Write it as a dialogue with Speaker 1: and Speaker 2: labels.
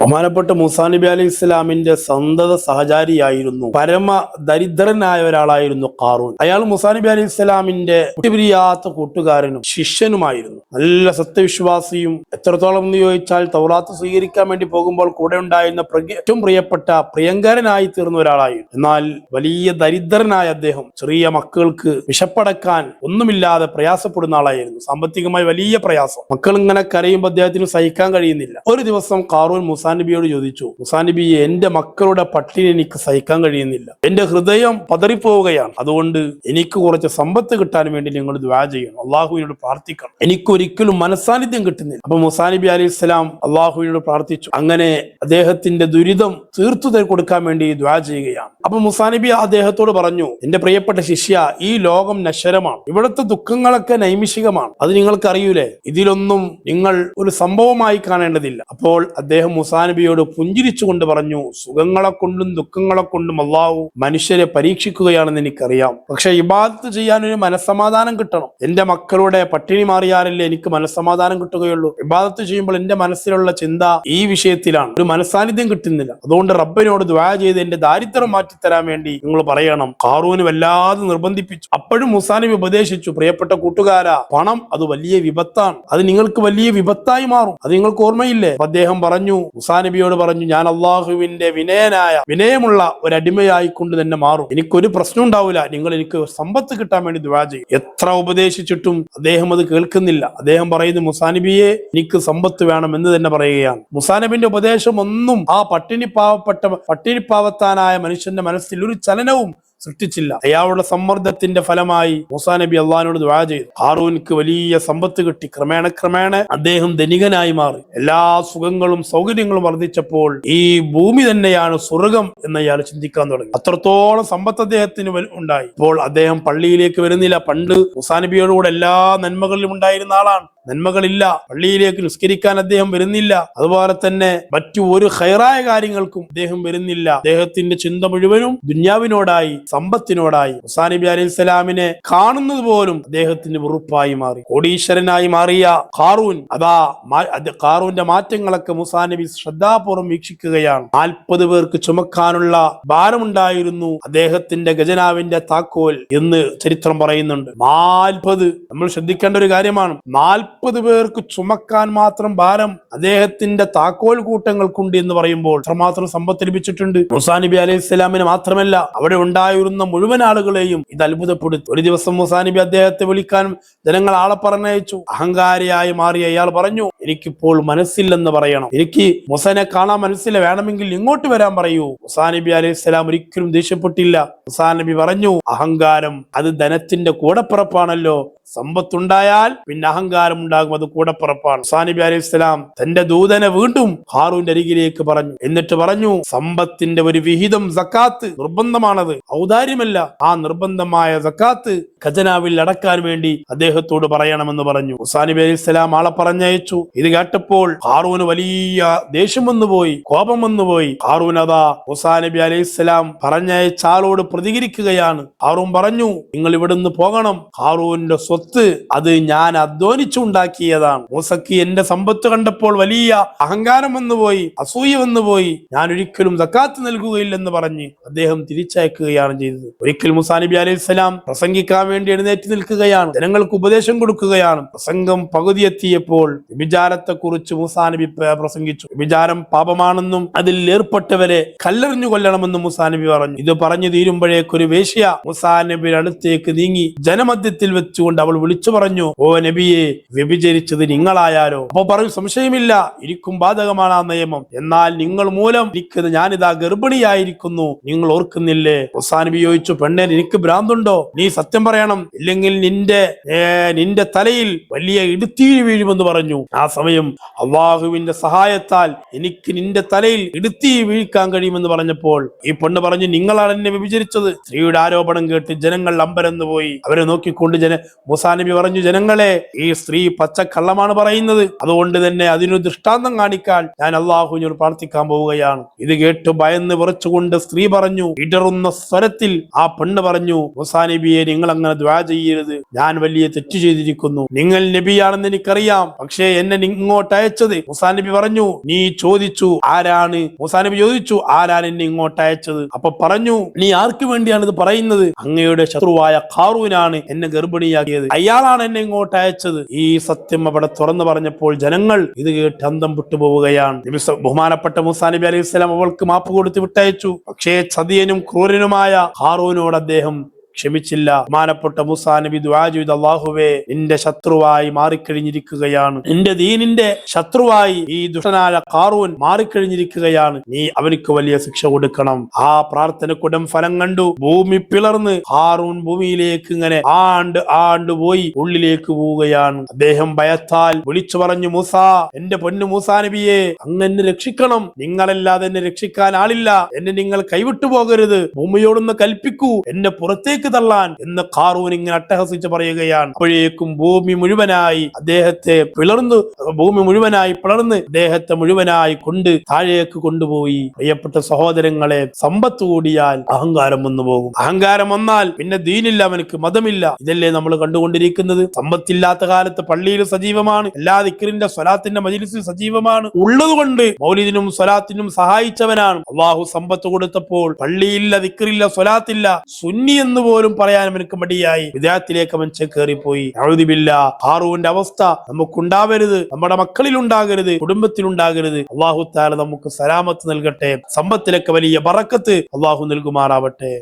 Speaker 1: ബഹുമാനപ്പെട്ട മൂസാ നബി അലൈഹി ഇസ്ലാമിന്റെ സന്തത സഹചാരിയായിരുന്നു, പരമ ദരിദ്രനായ ഒരാളായിരുന്നു ഖാറൂൻ. അയാൾ മൂസാ നബി അലൈഹി ഇസ്ലാമിന്റെ വിട്ടുപിരിയാത്ത കൂട്ടുകാരനും ശിഷ്യനുമായിരുന്നു. നല്ല സത്യവിശ്വാസിയും, എത്രത്തോളം എന്ന് ചോദിച്ചാൽ തൗറാത്ത് സ്വീകരിക്കാൻ വേണ്ടി പോകുമ്പോൾ കൂടെ ഉണ്ടായിരുന്ന ഏറ്റവും പ്രിയപ്പെട്ട പ്രിയങ്കരനായി തീർന്ന ഒരാളായിരുന്നു. എന്നാൽ വലിയ ദരിദ്രനായ അദ്ദേഹം ചെറിയ മക്കൾക്ക് വിശപ്പടക്കാൻ ഒന്നുമില്ലാതെ പ്രയാസപ്പെടുന്ന ആളായിരുന്നു. സാമ്പത്തികമായി വലിയ പ്രയാസം. മക്കൾ ഇങ്ങനെ കരയുമ്പോൾ അദ്ദേഹത്തിന് സഹിക്കാൻ കഴിയുന്നില്ല. ഒരു ദിവസം ഖാറൂൻ മൂസാ നബിയോട് ചോദിച്ചു, മൂസാ നബി, എന്റെ മക്കളുടെ പട്ടിണി എനിക്ക് സഹിക്കാൻ കഴിയുന്നില്ല, എന്റെ ഹൃദയം പതറിപ്പോവുകയാണ്, അതുകൊണ്ട് എനിക്ക് കുറച്ച് സമ്പത്ത് കിട്ടാൻ വേണ്ടി നിങ്ങൾ ദുആ ചെയ്യണം, അള്ളാഹുവിനോട് പ്രാർത്ഥിക്കണം, എനിക്കൊരിക്കലും മനസാന്നിധ്യം കിട്ടുന്നില്ല. അപ്പൊ മൂസാ നബി അലൈഹി സ്വലാം അള്ളാഹുവിനോട് പ്രാർത്ഥിച്ചു. അങ്ങനെ അദ്ദേഹത്തിന്റെ ദുരിതം തീർത്തു കൊടുക്കാൻ വേണ്ടി ദുആ ചെയ്യുകയാണ്. അപ്പൊ മൂസാ നബി അദ്ദേഹത്തോട് പറഞ്ഞു, എന്റെ പ്രിയപ്പെട്ട ശിഷ്യ, ഈ ലോകം നശ്വരമാണ്, ഇവിടുത്തെ ദുഃഖങ്ങളൊക്കെ നൈമിഷികമാണ്, അത് നിങ്ങൾക്ക് അറിയൂലേ, ഇതിലൊന്നും നിങ്ങൾ ഒരു സംഭവമായി കാണേണ്ടതില്ല. അപ്പോൾ അദ്ദേഹം മൂസാ നബിയോട് പുഞ്ചിരിച്ചുകൊണ്ട് പറഞ്ഞു, സുഖങ്ങളെ കൊണ്ടും ദുഃഖങ്ങളെ കൊണ്ടും അള്ളാഹു മനുഷ്യരെ പരീക്ഷിക്കുകയാണെന്ന് എനിക്കറിയാം, പക്ഷെ ഇബാദത്ത് ചെയ്യാൻ ഒരു മനസ്സമാധാനം കിട്ടണം. എന്റെ മക്കളുടെ പട്ടിണി മാറിയാലല്ലേ എനിക്ക് മനസ്സമാധാനം കിട്ടുകയുള്ളൂ. ഇബാദത്ത് ചെയ്യുമ്പോൾ എന്റെ മനസ്സിലുള്ള ചിന്ത ഈ വിഷയത്തിലാണ്, ഒരു മനസ്സാന്നിധ്യം കിട്ടുന്നില്ല. അതുകൊണ്ട് റബ്ബിനോട് ദുആ ചെയ്ത് എന്റെ ദാരിദ്ര്യം മാറ്റിത്തരാൻ വേണ്ടി നിങ്ങൾ പറയണം. ഖാറൂന് വല്ലാതെ നിർബന്ധിപ്പിച്ചു. അപ്പോഴും മൂസാ നബി ഉപദേശിച്ചു, പ്രിയപ്പെട്ട കൂട്ടുകാരാ, പണം അത് വലിയ വിപത്താണ്, അത് നിങ്ങൾക്ക് വലിയ വിപത്തായി മാറും, അത് നിങ്ങൾക്ക് ഓർമ്മയില്ലേ? അദ്ദേഹം പറഞ്ഞു, മൂസാ നബിയോട് പറഞ്ഞു, ഞാൻ അള്ളാഹുവിന്റെ വിനയമുള്ള ഒരു അടിമയായിക്കൊണ്ട് തന്നെ മാറും, എനിക്കൊരു പ്രശ്നം ഉണ്ടാവില്ല, നിങ്ങൾ എനിക്ക് സമ്പത്ത് കിട്ടാൻ വേണ്ടി ദുആ ചെയ്യും. എത്ര ഉപദേശിച്ചിട്ടും അദ്ദേഹം അത് കേൾക്കുന്നില്ല. അദ്ദേഹം പറയുന്നു, മൂസാ നബിയെ, എനിക്ക് സമ്പത്ത് വേണം എന്ന് തന്നെ പറയുകയാണ്. മൂസാ നബിന്റെ ഉപദേശം ഒന്നും ആ പട്ടിണിപ്പാവത്താനായ മനുഷ്യന്റെ മനസ്സിൽ ഒരു ചലനവും സൃഷ്ടിച്ചില്ല. അയാളുടെ സമ്മർദ്ദത്തിന്റെ ഫലമായി മൂസാ നബി അള്ളാഹിനോട് ദുആ ചെയ്തു. ഹാറൂൻക്ക് വലിയ സമ്പത്ത് കിട്ടി. ക്രമേണ അദ്ദേഹം ധനികനായി മാറി. എല്ലാ സുഖങ്ങളും സൗകര്യങ്ങളും വർദ്ധിച്ചപ്പോൾ ഈ ഭൂമി തന്നെയാണ് സ്വർഗം എന്ന് അയാൾ ചിന്തിക്കാൻ തുടങ്ങി. അത്രത്തോളം സമ്പത്ത് അദ്ദേഹത്തിന് ഉണ്ടായി. ഇപ്പോൾ അദ്ദേഹം പള്ളിയിലേക്ക് വരുന്നില്ല. പണ്ട് മൂസാ നബിയോടുകൂടെ എല്ലാ നന്മകളിലും ഉണ്ടായിരുന്ന ആളാണ്. നന്മകളില്ല, പള്ളിയിലേക്ക് നിസ്കരിക്കാൻ അദ്ദേഹം വരുന്നില്ല, അതുപോലെ തന്നെ മറ്റു ഒരു ഖൈറായ കാര്യങ്ങൾക്കും അദ്ദേഹം വരുന്നില്ല. അദ്ദേഹത്തിന്റെ ചിന്ത മുഴുവനും ദുന്യാവിനോടായി, സമ്പത്തിനോടായി. മൂസാ നബി അലൈഹി സ്വലാമിനെ കാണുന്നത് പോലും അദ്ദേഹത്തിന് വെറുപ്പായി മാറി. കോടീശ്വരനായി മാറിയ ഖാറൂൻ, ഖാറൂന്റെ മാറ്റങ്ങളൊക്കെ മൂസാ നബി ശ്രദ്ധാപൂർവ്വം വീക്ഷിക്കുകയാണ്. 40 പേർക്ക് ചുമക്കാനുള്ള ഭാരമുണ്ടായിരുന്നു അദ്ദേഹത്തിന്റെ ഖജനാവിന്റെ താക്കോൽ എന്ന് ചരിത്രം പറയുന്നുണ്ട്. 40, നമ്മൾ ശ്രദ്ധിക്കേണ്ട ഒരു കാര്യമാണ്. 40 പേർക്ക് ചുമക്കാൻ മാത്രം ഭാരം അദ്ദേഹത്തിന്റെ താക്കോൽ കൂട്ടങ്ങൾക്കുണ്ട് എന്ന് പറയുമ്പോൾ അത്രമാത്രം സമ്പത്ത് ലഭിച്ചിട്ടുണ്ട്. മൂസാ നബി അലൈഹി സ്വലാമിന് മാത്രമല്ല, അവിടെ ഉണ്ടായിരുന്ന മുഴുവൻ ആളുകളെയും ഇത് അത്ഭുതപ്പെടുത്തി. ഒരു ദിവസം മൂസാ നബി അദ്ദേഹത്തെ വിളിക്കാൻ ജനങ്ങൾ ആളെ പറഞ്ഞയച്ചു. അഹങ്കാരിയായി മാറിയ അയാൾ പറഞ്ഞു, എനിക്കിപ്പോൾ മനസ്സില്ലെന്ന് പറയണം, എനിക്ക് മൂസനെ കാണാൻ മനസ്സില്ല, വേണമെങ്കിൽ ഇങ്ങോട്ട് വരാൻ പറയൂ. മൂസാ നബി അലൈഹി സ്വലാം ഒരിക്കലും ദേഷ്യപ്പെട്ടില്ല. മൂസാ നബി പറഞ്ഞു, അഹങ്കാരം അത് ധനത്തിന്റെ കൂടപ്പിറപ്പാണല്ലോ, സമ്പത്തുണ്ടായാൽ പിന്നെ അഹങ്കാരം ഉണ്ടാകും, അത് കൂടപ്പിറപ്പാണ്. മൂസാ നബി അലൈഹി സ്വലാം തന്റെ ദൂതനെ വീണ്ടും ഹാറൂന്റെ അരികിലേക്ക് പറഞ്ഞു. എന്നിട്ട് പറഞ്ഞു, സമ്പത്തിന്റെ ഒരു വിഹിതം സക്കാത്ത് നിർബന്ധമാണത്, ഔദാര്യമല്ല. ആ നിർബന്ധമായ സക്കാത്ത് ഖജനാവിൽ അടക്കാൻ വേണ്ടി അദ്ദേഹത്തോട് പറയണമെന്ന് പറഞ്ഞു. മൂസാ നബി അലൈഹി സ്വലാം ആളെ പറഞ്ഞയച്ചു. ഇത് കേട്ടപ്പോൾ ഹാറൂന് വലിയ ദേഷ്യം വന്നുപോയി, കോപം വന്നുപോയി. ഹാറൂൻ അതാ മൂസാ നബി അലൈഹി സ്വലാം പറഞ്ഞയച്ച ആളോട് പ്രതികരിക്കുകയാണ്. ഹാറൂൻ പറഞ്ഞു, നിങ്ങൾ ഇവിടുന്ന് പോകണം, ഹാറൂന്റെ സ്വത്ത് അത് ഞാൻ അധ്വാനിച്ചുണ്ടാക്കിയതാണ്. മൂസക്ക് എന്റെ സമ്പത്ത് കണ്ടപ്പോൾ വലിയ അഹങ്കാരം വന്നുപോയി, അസൂയ വന്നുപോയി, ഞാൻ ഒരിക്കലും സക്കാത്ത് നൽകുകയില്ലെന്ന് പറഞ്ഞ് അദ്ദേഹം തിരിച്ചയക്കുകയാണ് ചെയ്തത്. ഒരിക്കൽ മൂസാ നബി അലൈഹി സ്വലാം പ്രസംഗിക്കാൻ വേണ്ടി എഴുന്നേറ്റ് നിൽക്കുകയാണ്, ജനങ്ങൾക്ക് ഉപദേശം കൊടുക്കുകയാണ്. പ്രസംഗം പകുതി എത്തിയപ്പോൾ വ്യഭിചാരത്തെ കുറിച്ച് മൂസാ നബി പ്രസംഗിച്ചു. വ്യഭിചാരം പാപമാണെന്നും അതിൽ ഏർപ്പെട്ടവരെ കല്ലെറിഞ്ഞു കൊല്ലണമെന്നും മൂസാ നബി പറഞ്ഞു. ഇത് പറഞ്ഞു തീരുമ്പോഴേക്കൊരു വേശ്യ മൂസാ നബിയുടെ അടുത്തേക്ക് നീങ്ങി ജനമധ്യത്തിൽ വെച്ചുകൊണ്ട് അവൾ വിളിച്ചു പറഞ്ഞു, ഓ നബിയെ, വ്യഭിചരിച്ചത് നിങ്ങളായാലോ? അപ്പൊ പറഞ്ഞു, സംശയമില്ല, എനിക്കും ബാധകമാണ് ആ നിയമം, എന്നാൽ നിങ്ങൾ മൂലം ഞാനിതാ ഗർഭിണിയായിരിക്കുന്നു, നിങ്ങൾ ഓർക്കുന്നില്ലേ? മൂസാ നബി ചോദിച്ചു, പെണ്ണെ, എനിക്ക് ഭ്രാന്തുണ്ടോ? നീ സത്യം പറയണം, ഇല്ലെങ്കിൽ നിന്റെ തലയിൽ വലിയ ഇടുത്തീഴ് വീഴുമെന്ന് പറഞ്ഞു. ആ സമയം അള്ളാഹുവിന്റെ സഹായത്താൽ എനിക്ക് നിന്റെ തലയിൽ ഇടുത്തി വീഴ്ക്കാൻ കഴിയുമെന്ന് പറഞ്ഞപ്പോൾ ഈ പെണ്ണ് പറഞ്ഞു, നിങ്ങളാണ് എന്നെ വ്യഭിചരിച്ചത്. സ്ത്രീയുടെ ആരോപണം കേട്ട് ജനങ്ങൾ അമ്പരന്ന് പോയി. അവരെ നോക്കിക്കൊണ്ട് മൂസാ നബി പറഞ്ഞു, ജനങ്ങളെ, ഈ സ്ത്രീ പച്ചക്കള്ളമാണ് പറയുന്നത്, അതുകൊണ്ട് തന്നെ അതിനൊരു ദൃഷ്ടാന്തം കാണിക്കാൻ ഞാൻ അള്ളാഹുവിനോട് പ്രാർത്ഥിക്കാൻ പോവുകയാണ്. ഇത് കേട്ട് ഭയന്ന് വിറച്ചുകൊണ്ട് സ്ത്രീ പറഞ്ഞു, ഇടറുന്ന സ്വരത്തിൽ ആ പെണ്ണ് പറഞ്ഞു, മൂസാ നബിയെ, നിങ്ങൾ അങ്ങനെ ദുആ ചെയ്യരുത്, ഞാൻ വലിയ തെറ്റ് ചെയ്തിരിക്കുന്നു, നിങ്ങൾ നബിയാണെന്ന് എനിക്കറിയാം, പക്ഷേ എന്നെ ഇങ്ങോട്ട് അയച്ചത്? മൂസാ നബി പറഞ്ഞു, നീ ചോദിച്ചു ആരാണ്? മൂസാ നബി ചോദിച്ചു, ആരാണ് എന്നെ ഇങ്ങോട്ട് അയച്ചത്? അപ്പൊ പറഞ്ഞു, നീ ആർക്ക് വേണ്ടിയാണ് ഇത് പറയുന്നത്? അങ്ങയുടെ ശത്രുവായ ഖാറൂനാണ് എന്നെ ഗർഭിണിയാക്കിയത്, അയാളാണ് എന്നെ ഇങ്ങോട്ട് അയച്ചത്. ഈ സത്യം അവിടെ തുറന്നു പറഞ്ഞപ്പോൾ ജനങ്ങൾ ഇത് കേട്ട് അന്തം വിട്ടുപോവുകയാണ്. ബഹുമാനപ്പെട്ട മൂസാ നബി അലൈഹി സ്വലാം അവൾക്ക് മാപ്പ് കൊടുത്ത് വിട്ടയച്ചു. പക്ഷേ ചതിയനും ക്രൂരനുമായ ഖാറൂനോട് അദ്ദേഹം ക്ഷമിച്ചില്ല. ബഹുമാനപ്പെട്ട മൂസാ നബി ദുആ ചെയ്തു, അല്ലാഹുവേ, നിന്റെ ശത്രുവായി മാറിക്കഴിഞ്ഞിരിക്കുകയാണ്, നിന്റെ ദീനിന്റെ ശത്രുവായി ഈ ദുഷ്ടനായ ഖാറൂൻ മാറിക്കഴിഞ്ഞിരിക്കുകയാണ്, നീ അവനിക്ക് വലിയ ശിക്ഷ കൊടുക്കണം. ആ പ്രാർത്ഥനക്കുടം ഫലം കണ്ടു. ഭൂമി പിളർന്ന് ഖാറൂൻ ഭൂമിയിലേക്ക് ഇങ്ങനെ ആണ്ട് പോയി ഉള്ളിലേക്ക് പോവുകയാണ്. അദ്ദേഹം ഭയത്താൽ വിളിച്ചു പറഞ്ഞു, മൂസാ, എന്റെ പൊന്നു മൂസാ നബിയെ, അങ്ങ് എന്നെ രക്ഷിക്കണം, നിങ്ങളല്ലാതെ എന്നെ രക്ഷിക്കാൻ ആളില്ല, എന്നെ നിങ്ങൾ കൈവിട്ടു പോകരുത്, ഭൂമിയോടൊന്ന് കൽപ്പിക്കൂ എന്നെ പുറത്തേക്ക് തള്ളാൻ എന്ന് ഖാറൂൻ ഇങ്ങനെ അട്ടഹസിച്ച് പറയുകയാണ്. അപ്പോഴേക്കും ഭൂമി മുഴുവനായി പിളർന്ന് അദ്ദേഹത്തെ മുഴുവനായി കൊണ്ട് താഴേക്ക് കൊണ്ടുപോയി. പ്രിയപ്പെട്ട സഹോദരങ്ങളെ, സമ്പത്ത് കൂടിയാൽ അഹങ്കാരം വന്നു പോകും. അഹങ്കാരം വന്നാൽ പിന്നെ ദീനില്ല, അവനക്ക് മതമില്ല. ഇതല്ലേ നമ്മൾ കണ്ടുകൊണ്ടിരിക്കുന്നത്? സമ്പത്തില്ലാത്ത കാലത്ത് പള്ളിയിൽ സജീവമാണ്, എല്ലാ ദിക്റിന്റെ സ്വലാത്തിന്റെ മജ്‌ലിസിൽ സജീവമാണ്, ഉള്ളതുകൊണ്ട് മൗലിദിനും സ്വലാത്തിനും സഹായിച്ചവനാണ്. അള്ളാഹു സമ്പത്ത് കൊടുത്തപ്പോൾ പള്ളിയില്ല, ദിക്റില്ല, സ്വലാത്തില്ല, സുന്നി എന്ന് പോലും പറയാൻ അവനക്ക് മടിയായി. വിദേഹത്തിലേക്ക് അവൻ കയറിപ്പോയി. നഊദു ബില്ലാഹ്. ഖാറൂന്റെ അവസ്ഥ നമുക്കുണ്ടാവരുത്, നമ്മുടെ മക്കളിൽ ഉണ്ടാകരുത്, കുടുംബത്തിൽ ഉണ്ടാകരുത്. അള്ളാഹു തആല നമുക്ക് സലാമത്ത് നൽകട്ടെ, സമ്പത്തിലൊക്കെ വലിയ ബറക്കത്ത് അള്ളാഹു നൽകുമാറാവട്ടെ.